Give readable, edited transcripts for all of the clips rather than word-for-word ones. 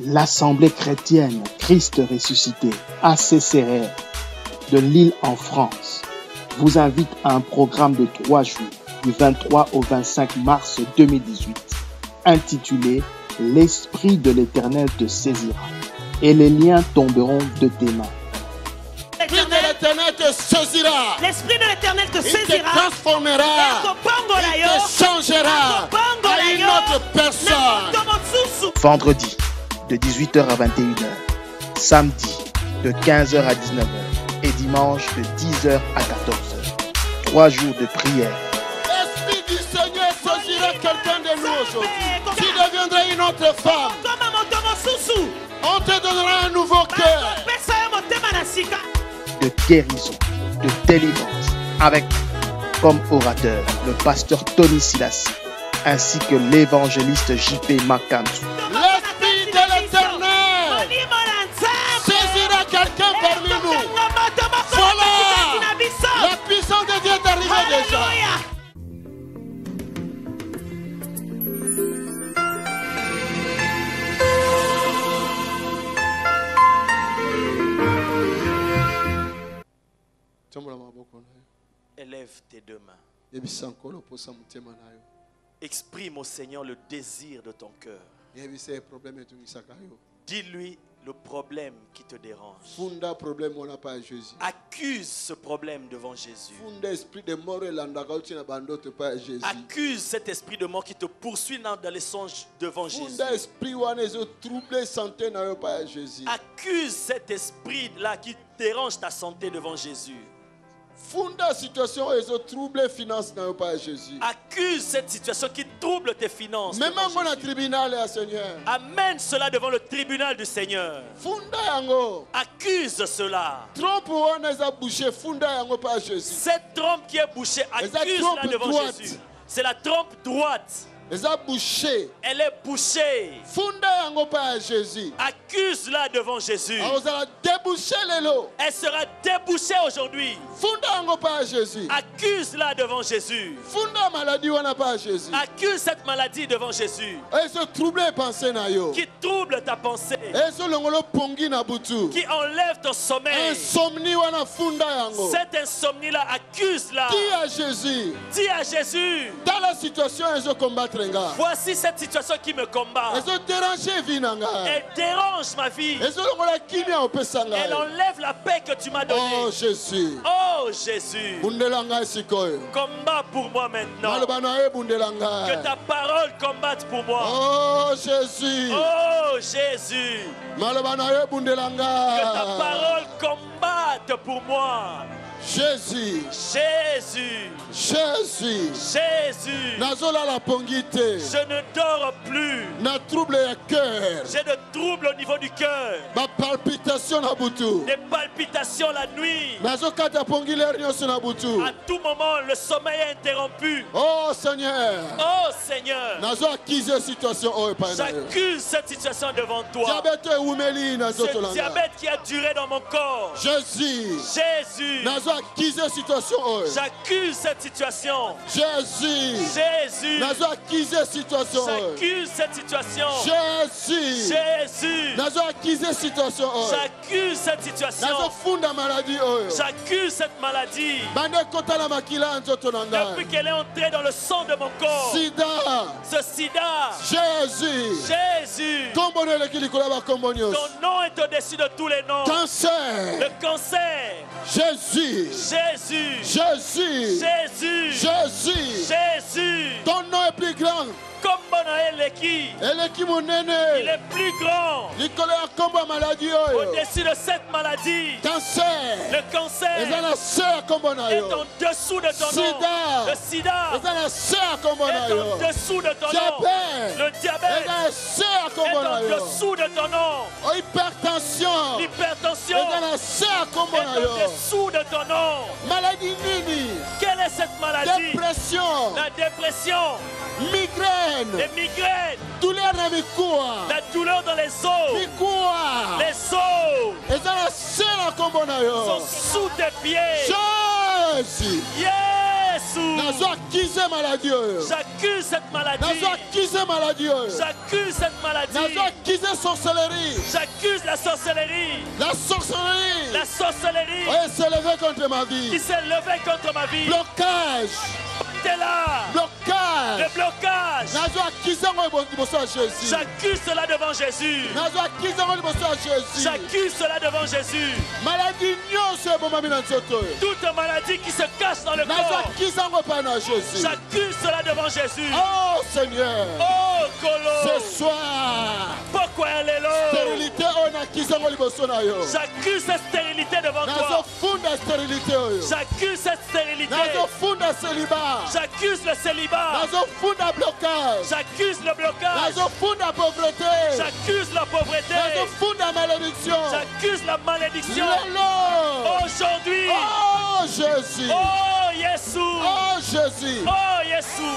l'Assemblée chrétienne Christ ressuscité, ACCR, de Lille en France, vous invite à un programme de 3 jours, du 23 au 25 mars 2018, intitulé « L'Esprit de l'Éternel te saisira » et les liens tomberont de tes mains. L'Esprit de l'Éternel te saisira. L'Esprit de l'Éternel te Il te saisira. transformera. Il te changera à une autre personne. Vendredi, de 18h à 21h. Samedi, de 15h à 19h. Et dimanche, de 10h à 14h. 3 jours de prière. L'Esprit du Seigneur saisira quelqu'un de nous aujourd'hui. Tu deviendras une autre femme. On te donnera un nouveau cœur. De guérison, de délivrance, avec comme orateur le pasteur Tony Silassi, ainsi que l'évangéliste JP Makanzu. L'Esprit de l'Éternel saisira quelqu'un parmi nous. Voilà, la puissance de Dieu est arrivée déjà. Élève tes deux mains. Exprime au Seigneur le désir de ton cœur. Dis-lui le problème qui te dérange. Accuse ce problème devant Jésus. Accuse cet esprit de mort qui te poursuit dans les songes devant Jésus. Accuse cet esprit-là qui dérange ta santé devant Jésus. Accuse cette situation qui trouble tes finances. Amène cela devant le tribunal du Seigneur. Accuse cela. Cette trompe qui est bouchée, accuse-la devant Jésus. C'est la trompe droite. Elle est bouchée. Accuse-la devant Jésus. Elle sera débouchée aujourd'hui. Accuse-la devant Jésus. Accuse cette maladie devant Jésus. Qui trouble ta pensée. Qui enlève ton sommeil. Cette insomnie-là, accuse-la. Dis à Jésus. Dans la situation, voici cette situation qui me combat. Elle dérange ma vie. Elle enlève la paix que tu m'as donnée. Oh Jésus. Oh Jésus. Combat pour moi maintenant. Que ta parole combatte pour moi. Oh Jésus. Oh Jésus. Que ta parole combatte pour moi. Jésus. Jésus. Jésus. Jésus. Je ne dors plus. J'ai de troubles au niveau du cœur. Des palpitations la nuit. À tout moment, le sommeil est interrompu. Oh Seigneur. Oh Seigneur. J'accuse cette situation devant toi. Ce diabète qui a duré dans mon corps. Jésus. Jésus. J'accuse cette situation. Jésus. Jésus. J'accuse cette situation. J'accuse cette situation. Jésus. Jésus. J'accuse cette situation. J'accuse cette maladie. Depuis qu'elle est entrée dans le sang de mon corps. Ce sida. Jésus. Jésus. Ton nom est au-dessus de tous les noms. Cancer. Le cancer. Jésus. Jésus. Jésus. Jésus. Jésus. Jésus. Ton nom est plus grand. Comme Eleki. Il est plus grand. Au-dessus de cette maladie. Le cancer est en dessous de ton nom. Le sida est en dessous de ton nom. Le diabète est en dessous de ton nom. L'hypertension est en dessous de ton nom. Maladie nini. Quelle est cette maladie? Dépression. La dépression. Migraine. Les migraines. Douleur dans les cours. La douleur dans les os. Les os sont sous tes pieds. Jésus. Yes. J'accuse cette maladie. J'accuse cette maladie. J'accuse cette maladie. J'accuse la sorcellerie. La sorcellerie. La sorcellerie. Oui, s'est levée contre ma vie. Qui s'est levée contre ma vie. Blocage. T'es là. Blocage. Le blocage. J'accuse cela devant Jésus. J'accuse cela devant Jésus. Maladie. Toute maladie qui se cache dans le corps. J'accuse cela devant Jésus. Oh Seigneur. Oh Colo. Ce soir. Pourquoi elle est là? Stérilité, j'accuse cette stérilité devant toi. J'accuse cette stérilité. J'accuse le célibat. J'accuse le blocage. J'accuse la pauvreté. J'accuse la malédiction. Aujourd'hui. Oh Jésus. Oh Jésus. Oh Jésus. Oh Jésus.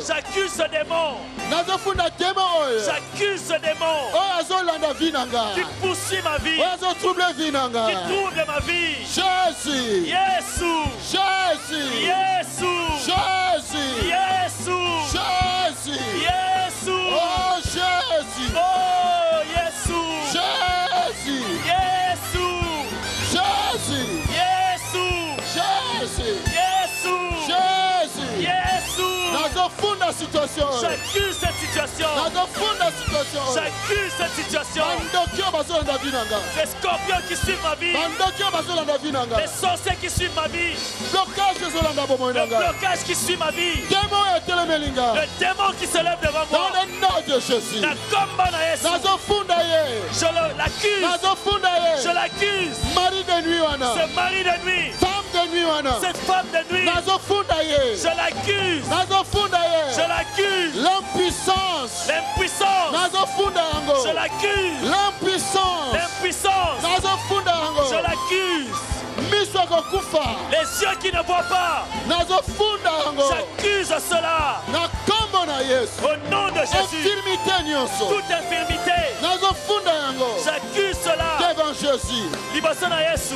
J'accuse ce démon. J'accuse ce démon. Qui poursuit ma vie. Qui trouble ma vie. Jésus. Jésus. Jésus. Jésus. Jésus. Jésus. Jésus. Jésus. Oh Jésus. Oh Jésus. Jésus. Jésus. Jésus. Jésus. Jésus. Jésus. Jésus. Jésus. Nazofunda situation. J'accuse cette situation. Nazofunda situation. J'accuse cette situation. Les scorpions qui suivent ma vie. Les sorciers qui suivent ma vie. Le blocage qui suit ma vie. Le démon qui se lève devant moi. Dans le nom de Jésus. Je l'accuse. Je l'accuse. Mari de nuit. Ce mari de nuit. Femme de nuit. Cette femme de nuit. Je l'accuse. Je l'accuse. L'impuissance. Je l'accuse. L'impuissance. Je l'accuse. Les yeux qui ne voient pas. J'accuse cela. Au nom de Jésus. Toute infirmité. J'accuse cela. Devant Jésus.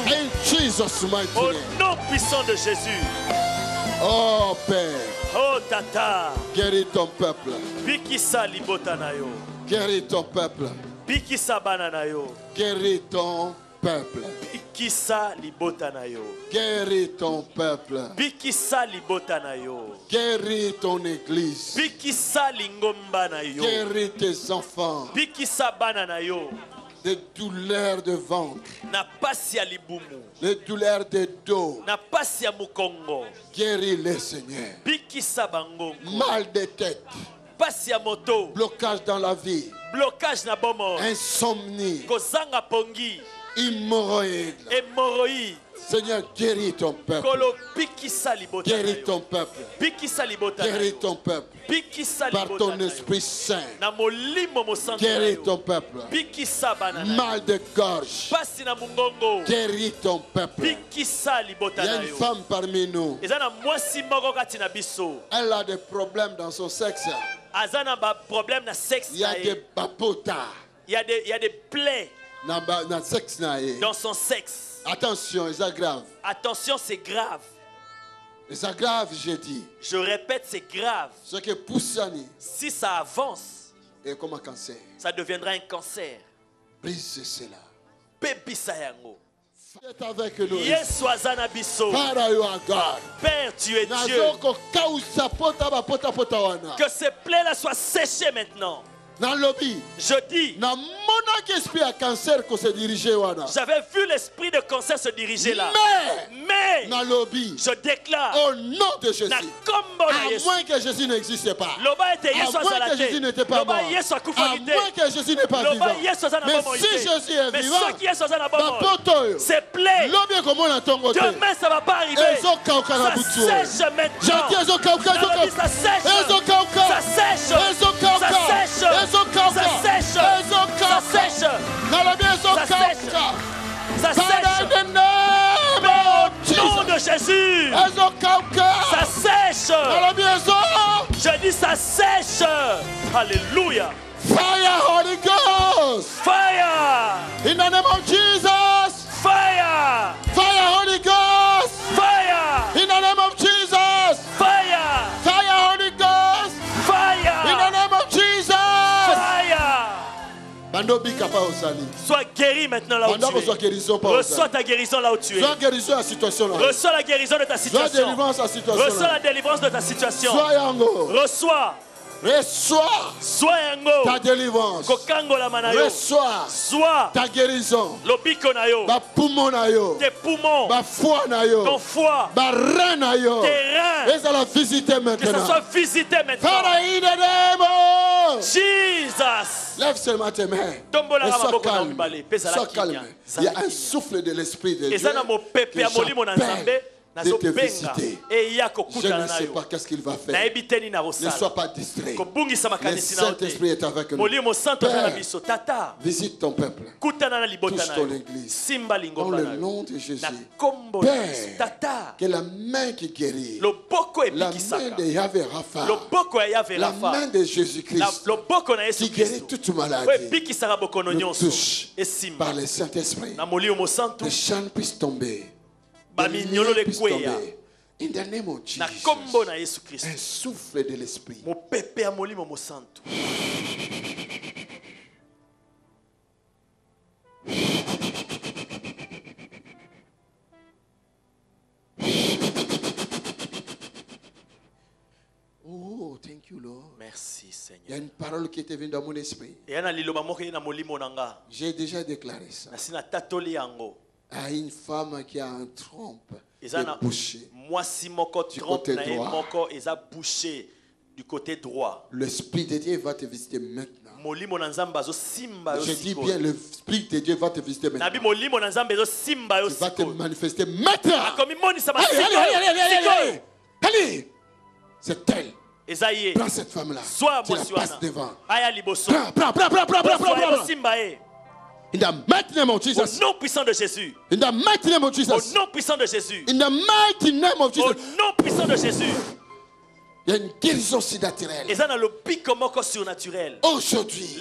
In Jesus' mighty Au name. nom puissant de Jésus. Oh Père. Oh Tata. Guéris ton peuple. Bikisa libotanayo. Guéris ton peuple. Bikisa bananayo. Guéris ton peuple. Bikisa libotanayo. Guéris ton peuple. Bikisa libotanayo. Guéris ton église. Bikisa lingombanayo. Guéris tes enfants. Bikisa bananayo. Des douleurs de ventre. Na pasi ya libumu. Les douleurs de dos. Na pasi ya mukongo. Guéris-les, Seigneur. Bikisa bangongo. Mal de tête. Pasi ya moto. Blocage dans la vie. Blocage na bomo. Insomnie. Kozanga pongi. Hémorroïdes. Hémorroïdes. Seigneur, guéris ton peuple. Guéris ton peuple. Guéris ton peuple. Par ton Esprit Saint. Guéris ton peuple. Mal de gorge. Guéris ton peuple. Il y a une femme parmi nous. Elle a des problèmes dans son sexe. Il y a des bapotas. Il y a des plaies dans son sexe. Attention, c'est grave. Attention, c'est grave. C'est grave, j'ai dit. Je répète, c'est grave. Ce que Poussani. Si ça avance, et comme un cancer, ça deviendra un cancer. Brise cela. Pepisayango. C'est avec nous. Yes, Wazana Bisso. Père, tu es Dieu. Que ces plaies-là soient séchées maintenant. Je dis, j'avais vu l'esprit de cancer se diriger là. Mais je déclare au nom de Jésus, à moins que Jésus n'existe pas, à moins que Jésus n'était pas mort, à moins que Jésus n'est pas vivant. Mais si Jésus est vivant, ces plaies, demain ça ne va pas arriver. Ça sèche maintenant. Ça sèche. Ça sèche. Ça sèche. Ça sèche. Ça sèche. Au nom de Jésus. Ça sèche. Je dis ça sèche. Alléluia. Fire, Holy Ghost. Fire. In the name of Jesus. Fire. Fire, Holy Ghost. Fire. In the name of Sois guéri maintenant là où tu es. Reçois ta guérison là où tu es. Reçois la guérison de ta situation. Reçois la délivrance de ta situation. Reçois. Reçois ta délivrance. Reçois ta guérison. Tes poumons. Ton foie. Tes reins. Que ça soit visité maintenant. Jesus. Lève seulement tes mains. Et sois calme. Sois calme. Il y a un souffle de l'Esprit de Dieu que j'appelle de te visiter. Je ne sais pas qu'est-ce qu'il va faire. Ne sois pas distrait. Le Saint-Esprit est avec nous. Père, visite ton peuple. Touche ton église. Dans le nom de Jésus. Père, que la main qui guérit, la main de Yahvé Rapha, la main de Jésus-Christ qui guérit toute maladie, nous touche par le Saint-Esprit. Les chaînes puissent tomber. In the name of Jesus. Un souffle de l'Esprit. Oh, thank you, Lord. Merci, Seigneur. Il y a une parole qui était venue dans mon esprit. J'ai déjà déclaré ça. À une femme qui a un trompe bouché du côté droit. L'Esprit de Dieu va te visiter maintenant. Je dis bien, l'Esprit de Dieu va te visiter maintenant. Il va te manifester maintenant. Allez, c'est elle. Prends cette femme-là. Tu la passes devant. Prends. In the mighty name of Jesus. Au nom puissant de Jésus. In the mighty name of Jesus. Au nom puissant de Jésus. In the mighty name of Jesus. Au nom puissant de Jésus. Il y a une guérison surnaturelle. Aujourd'hui,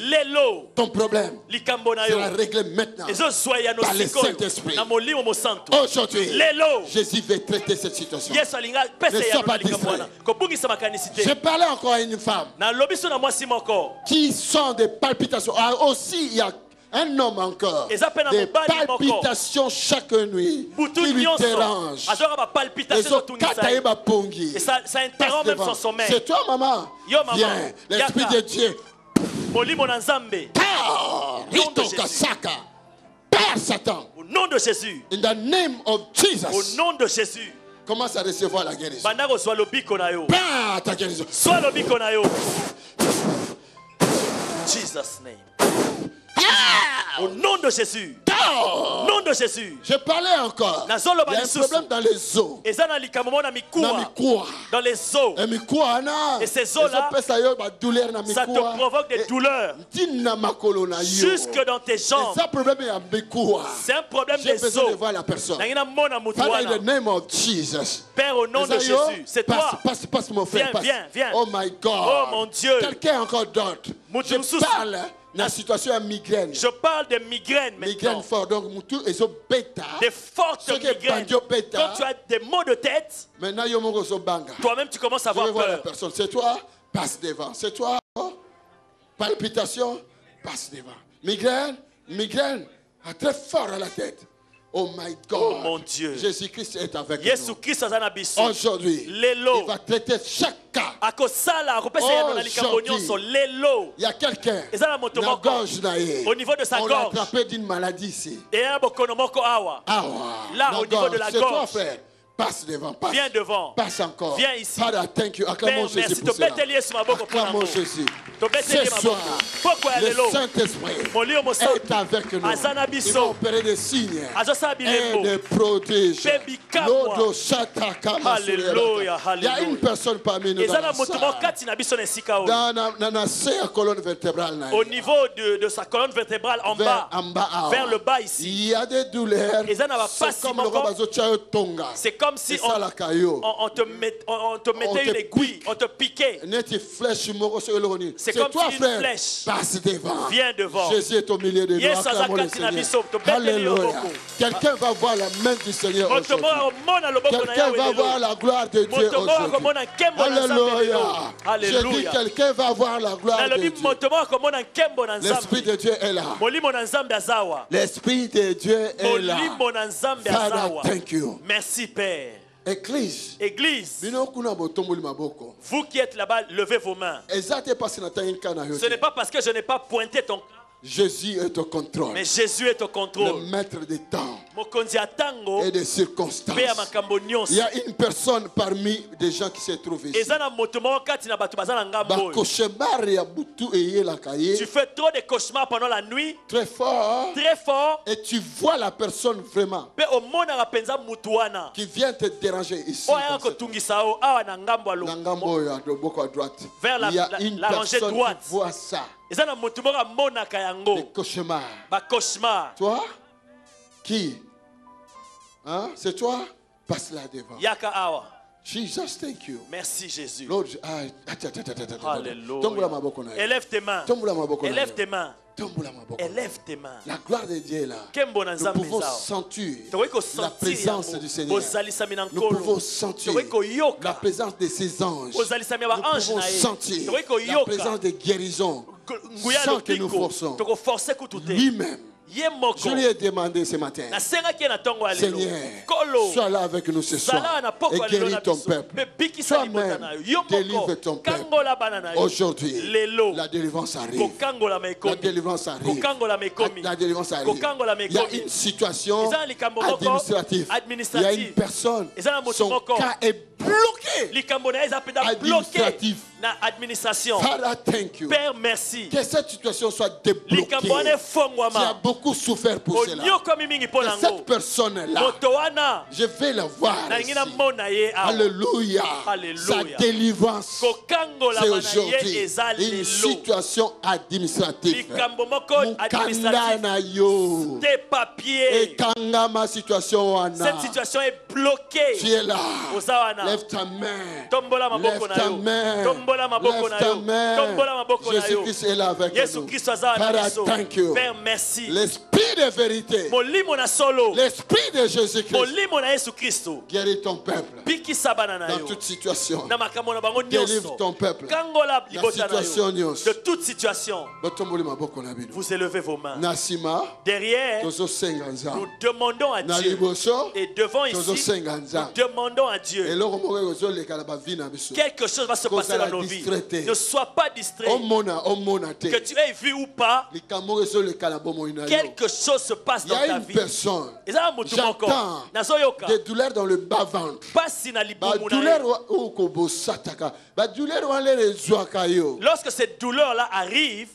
ton problème sera réglé maintenant par le Saint-Esprit. Aujourd'hui, Jésus veut traiter cette situation. Ne sois pas distrait. Je parlais encore à une femme qui sent des palpitations. Aussi, il y a un homme encore, des palpitations chaque nuit qui lui dérangent. Et ça interrompt même son sommeil. C'est toi, maman. Viens, l'Esprit de Dieu. Père Satan. Au nom de Jésus. In the name of Jesus. Au nom de Jésus. Commence à recevoir la guérison. Père, ta guérison. Sois le bikonayo. Jesus' name. Au nom de Jésus. Au nom de Jésus. Je parlais encore. Il y a un problème dans les os. Dans les os. Et ces os-là, ça te provoque des douleurs. Jusque dans tes jambes. C'est un problème des os. Father, in the name of Jesus. Père, au nom de Jésus. C'est toi. Passe mon frère. Viens. Oh my God. Oh mon Dieu. Quelqu'un encore d'autre. Je parle. La situation est migraine. Je parle de migraine maintenant. Migraine fort, donc ils ont bêta. Des fortes migraines. Quand tu as des maux de tête, toi-même tu commences à avoir peur. La personne. C'est toi, passe devant. C'est toi, palpitation, passe devant. Migraine, très fort à la tête. Oh my God. Oh mon Dieu. Jésus-Christ est avec nous. Aujourd'hui, il va traiter chaque cas. Aujourd'hui, il y a quelqu'un au niveau de sa gorge. On l'a attrapé d'une maladie ici. Là, au niveau de la gorge. Passe devant, viens devant. Passe encore. Viens ici. Father, thank you. Acclamons Jésus pour cela. Acclamons Jésus. Ce soir, le Saint-Esprit est avec nous. Il va opérer des signes et des prodiges. Alléluia. Il y a une personne parmi nous dans la colonne vertébrale. Au niveau de sa colonne vertébrale en bas, vers le bas ici. Il y a des douleurs. C'est comme comme si on te mettait une aiguille, on te piquait. C'est comme toi, si une frère. flèche. Passe devant. Viens devant. Jésus est au milieu de nous. Yes, Acclamons le Seigneur. Alléluia. Quelqu'un va voir la main du Seigneur aujourd'hui. Quelqu'un va voir la gloire de Dieu aujourd'hui. Alléluia. Je dis quelqu'un va voir la gloire de Dieu. L'Esprit de Dieu est là. L'Esprit de Dieu est là. Father, thank you. Merci Père. Église. Vous qui êtes là-bas, levez vos mains. Ce n'est pas parce que je n'ai pas pointé ton... Jésus est au contrôle. Mais Jésus est au contrôle. Le maître des temps et des circonstances. Il y a une personne parmi des gens qui se trouvent ici. Tu fais trop de cauchemars pendant la nuit. Très fort. Très fort. Et tu vois la personne vraiment qui vient te déranger ici. Vers Il y a une la rangée personne droite. qui voit ça. Les cauchemars. Toi? Qui? Hein? C'est toi? Passe là devant. Yaka awa. Jesus, thank you. Merci Jésus. Lord, Alléluia. Élève tes mains. Élève tes mains. Élève tes mains. La gloire de Dieu est là. Nous pouvons sentir la présence du Seigneur. Nous pouvons sentir la présence de ses anges. Nous pouvons sentir la présence des guérisons sans que nous forçons. Lui-même. Je lui ai demandé ce matin, Seigneur, sois là avec nous ce soir et guéris ton peuple. Toi-même, délivre ton peuple. Aujourd'hui, la délivrance arrive. La délivrance arrive. La délivrance arrive. Il y a une situation administrative. Il y a une personne, son cas est bloqué. Administratif. Father, thank you. Père, merci. Que cette situation soit débloquée. Tu as beaucoup souffert pour cela. Que cette personne-là, je vais la voir ici. Alléluia. Sa délivrance, c'est aujourd'hui une situation administrative. Tes papiers. Cette situation est bloquée. Tu es là. Lève ta main. Lève ta main. Lève ta main. Jésus-Christ est là avec nous. Father, thank you. Père, merci. L'esprit de vérité. L'esprit de Jésus-Christ. Guéris ton peuple. Dans toute situation. Délivre ton peuple. De toute situation. Vous élevez vos mains. Derrière, nous demandons à Dieu. Et devant ici, nous demandons à Dieu. Quelque chose va se passer dans nos vies. Ne sois pas distrait. Que tu aies vu ou pas, quelque chose se passe dans ta vie. Il y a une personne, j'entends des douleurs dans le bas-ventre. Lorsque cette douleur-là arrive,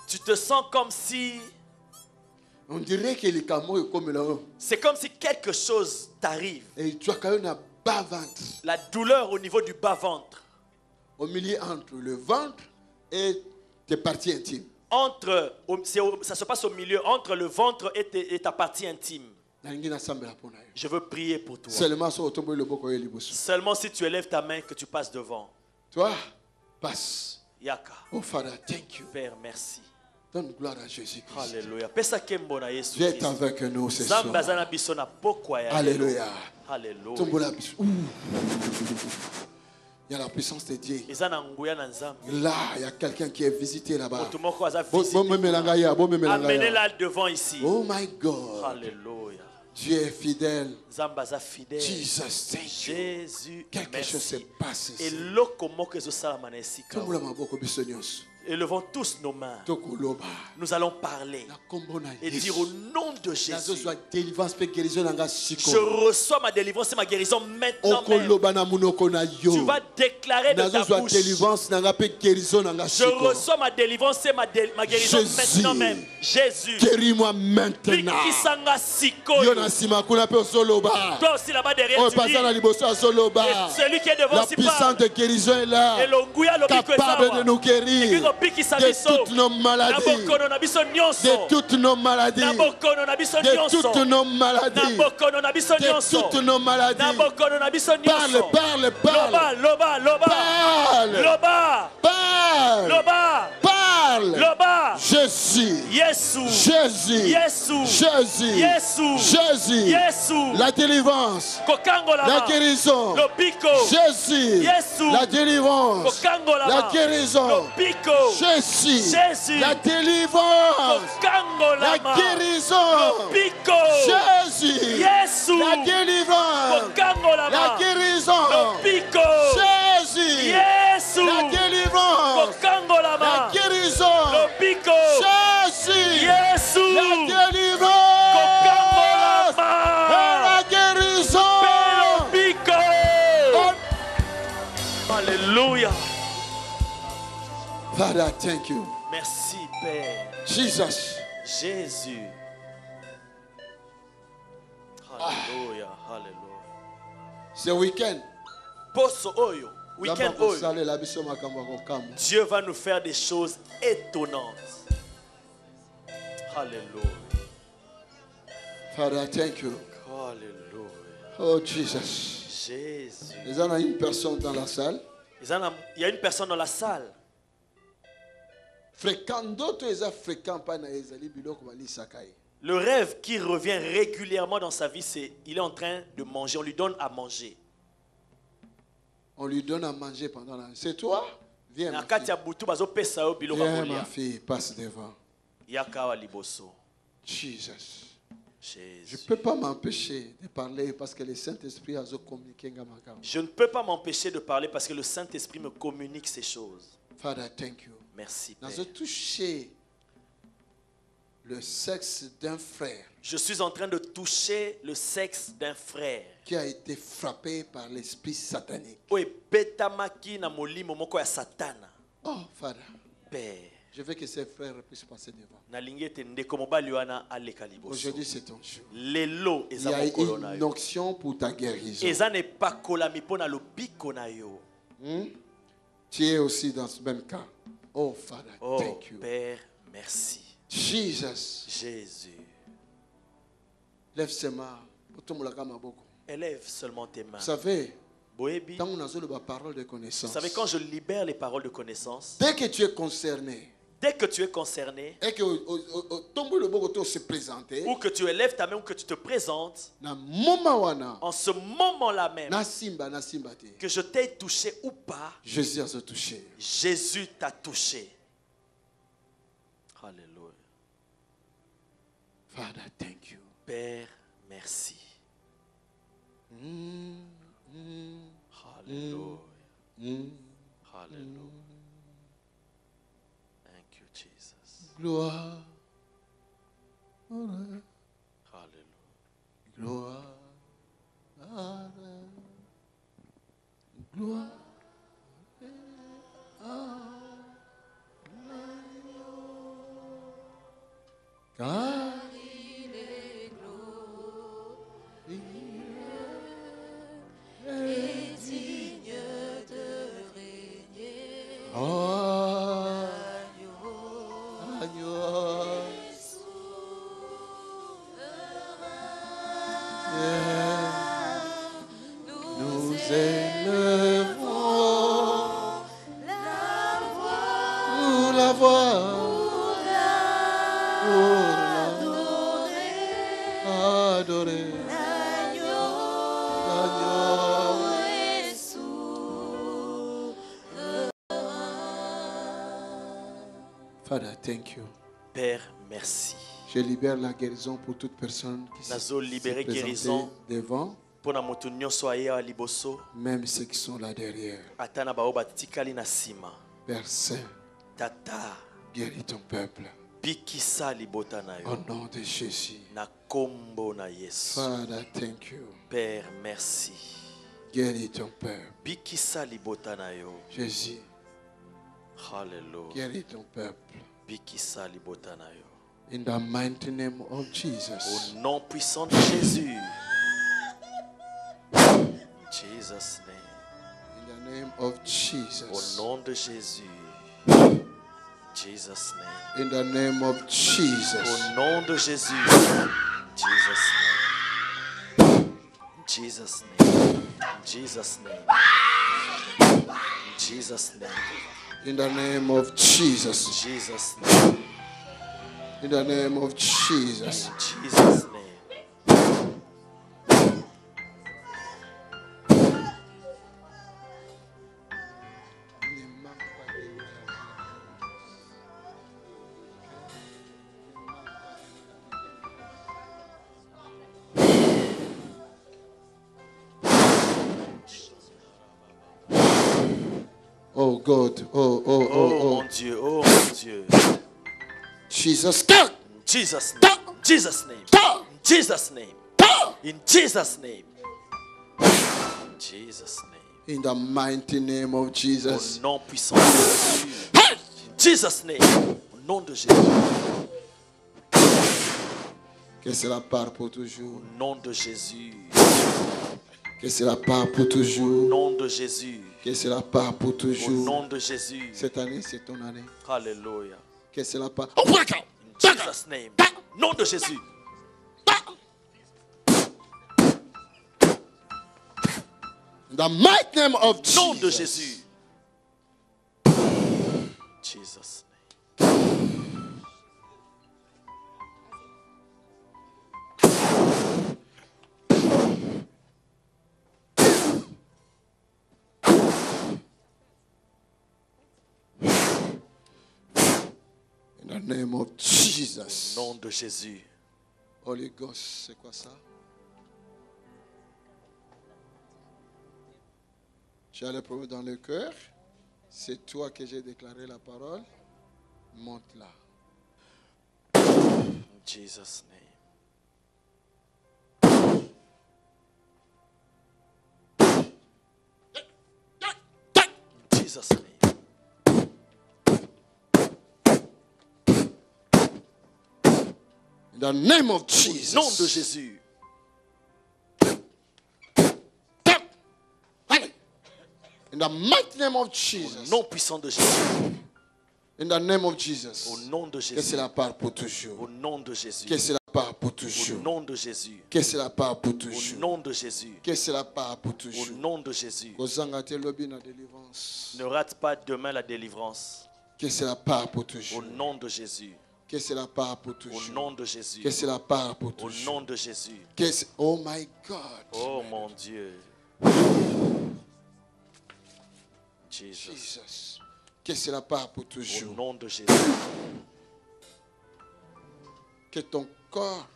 tu te sens comme si... On dirait que les camo est comme là. C'est comme si quelque chose t'arrive. Et tu as quand même un bas-ventre. La douleur au niveau du bas-ventre. Au milieu entre le ventre et tes parties intimes. Ça se passe au milieu entre le ventre et ta partie intime. Je veux prier pour toi. Seulement si tu élèves ta main que tu passes devant. Toi, passe. Yaka. Oh Father, thank you. Père, merci. Donne gloire à Jésus-Christ. Alléluia. Dieu est avec nous ce soir. Alléluia. Alléluia. Il y a la puissance de Dieu. Là, il y a quelqu'un qui est visité là-bas. Amenez-la devant ici. Oh my God. Alléluia. Dieu est fidèle. Jesus, thank you. Jésus, quelque chose se passe ici. Élevons tous nos mains. Nous allons parler et dire au nom de Jésus. Je reçois ma délivrance et ma guérison maintenant même. Tu vas déclarer de ta bouche. Je reçois ma délivrance et ma guérison maintenant même. Jésus. Guéris-moi maintenant. Toi aussi là-bas derrière tu dis. Celui qui est devant la puissance de guérison est là. Capable de nous guérir. de toutes nos maladies, de toutes nos maladies, de toutes nos maladies, de toutes nos maladies. Parle, parle, parle. Parle. Jésus. La délivrance. La guérison. Jésus. La délivrance. La guérison. Jésus. La délivrance. La guérison. Jésus. La délivrance. La guérison. Jésus. La délivrance. La guérison. Jésus. La délivrance. La guérison. Alléluia. Father, thank you. Merci, Père. Jesus. Jésus. Alléluia. Alléluia. Ce week-end, Dieu va nous faire des choses étonnantes. Alléluia. Father, thank you. Alléluia. Oh Jesus. Jésus. Il y a une personne dans la salle. Il y a une personne dans la salle. Le rêve qui revient régulièrement dans sa vie, c'est il est en train de manger. On lui donne à manger. On lui donne à manger pendant la nuit. C'est toi? Viens, ma fille. Viens, ma fille, passe devant. Jesus. Je ne peux pas m'empêcher de parler parce que le Saint-Esprit a communiqué. Je ne peux pas m'empêcher de parler parce que le Saint-Esprit me communique ces choses. Father, thank you. Merci, Père. J'ai touché le sexe d'un frère. Je suis en train de toucher le sexe d'un frère qui a été frappé par l'esprit satanique. Oh, Father. Père. Je veux que ces frères puissent passer devant. Aujourd'hui, c'est ton jour. Il y a une onction pour ta guérison. Tu es aussi dans ce même cas. Oh, Father, thank you. Père, merci. Jesus. Jésus. Lève ses mains. Élève seulement tes mains. Vous savez, vous savez, quand je libère les paroles de connaissance, dès que tu es concerné, et que tu élèves ta main ou que tu te présentes, en ce moment-là même, que je t'ai touché ou pas, Jésus t'a touché. Alléluia. Father, thank you. Père, merci. Alléluia. Alléluia. Thank you, Jesus. Gloire. Alléluia. Gloire. Gloire. Car il est glorieux et digne de régner. Oh, agneau, nous élevons la voix. Father, thank you. Père, merci. Je libère la guérison pour toute personne qui s'est présentée devant. Même ceux qui sont là derrière. Père Saint, Tata, guéris ton peuple. Au nom de Jésus. Father, thank you. Père, merci. Guéris ton peuple. Jésus. Alléluia. Guéris ton peuple. In the mighty name of Jesus. Au nom puissant de Jésus. Jesus' name. In the name of Jesus. Au nom de Jésus. Jesus' name. In the name of Jesus. Au nom de Jésus. Jesus' name. Jesus' name. Jesus' name. Jesus' name. In the name of Jesus. Jesus' name. In the name of Jesus. In Jesus' name. Oh God, Oh mon Dieu, oh mon Dieu. Jesus, Jesus' name. Jesus' name. Jesus' name. In Jesus' name. In Jesus' name. In the mighty name of Jesus. Au nom puissant de Jésus. In Jesus' name. Au nom de Jésus. Que cela part pour toujours. Au nom de Jésus. Que cela part pour toujours. Au nom de Jésus. Que cela part pour toujours. Au nom de Jésus. Cette année, c'est ton année. Alléluia. Que cela part. In Jesus' name. Nom de Jésus. In the mighty name of Jesus. Nom de Jésus. Jesus' name. In the name of Jesus. Nom de Jésus. Holy Ghost, c'est quoi ça? Tu as le problème dans le cœur. C'est toi que j'ai déclaré la parole. Monte là. In Jesus' name. In Jesus' name. In the name of Jesus. Nom de Jésus. In the mighty name of Jesus. Nom puissant de Jésus. In the name of Jesus. Au nom de Que Jésus. cela part pour toujours. Au nom de Jésus. Que cela part pour Au toujours. nom de Jésus. Que cela part pour Au toujours. nom de Jésus. Que cela part pour Au toujours. nom de Jésus. Kozanga te lobi na délivrance. Ne rate pas demain la délivrance. Que cela part pour Au toujours. nom de Jésus. Que cela part pour Au toujours. nom de Jésus. Que cela part pour Au toujours. nom de Jésus. Oh my God. Oh mon Dieu. Jesus. Jesus. Que cela part pour Au toujours. nom de Jésus. Que ton corps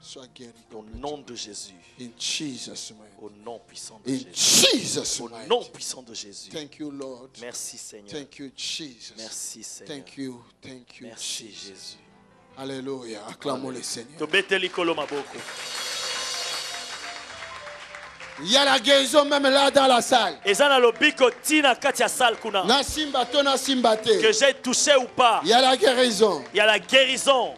soit guéri. Au nom de Jésus. In Jesus' name. Au nom puissant de In Jésus. Jesus' Au name. nom puissant de Jésus. Thank you, Lord. Merci Seigneur. Thank you, Jesus. Merci Seigneur. Thank you. Thank you, Merci Jesus. Jésus. Alléluia. Acclamons le Seigneur. Tobeteli kolo maboko. Il y a la guérison même là dans la salle. Ezana lobiko tina kati ya salle kuna. Na simba to na simba te. Que j'ai touché ou pas. Il y a la guérison. Il y a la guérison.